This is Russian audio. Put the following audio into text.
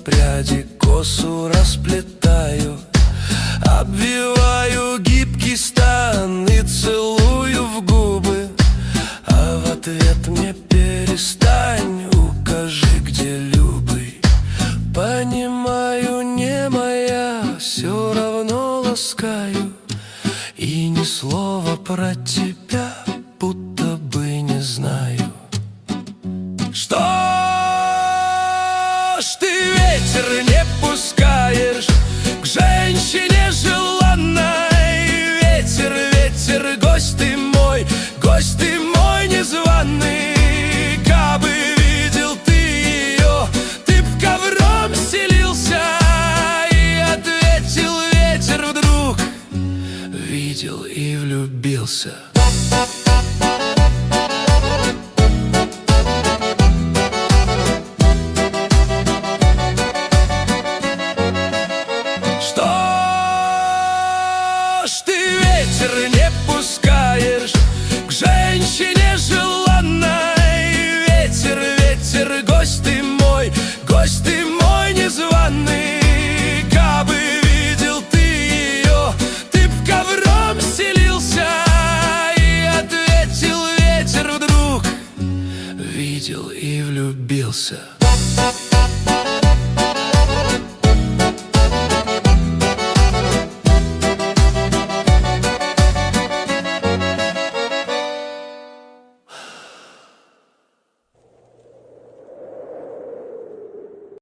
пряди косу расплетаю, обвиваю гибкий стан и целую в губы. А в ответ мне: перестань, укажи, где любый. Понимаю, не моя, все равно ласкаю. И ни слова про тебя, будто бы не знаю. Что ж ты ветер не пускаешь к женщине желанной? Ветер, ветер, гость ты мой незваный. Кабы видел ты ее, ты б ковром стелился. И ответил ветер вдруг: видел и влюбился. Что ж ты ветер не пускаешь к женщине желанной? Ветер, ветер, гость ты мой незваный. Кабы видел ты ее, ты б ковром стелился. И ответил ветер вдруг: видел и влюбился.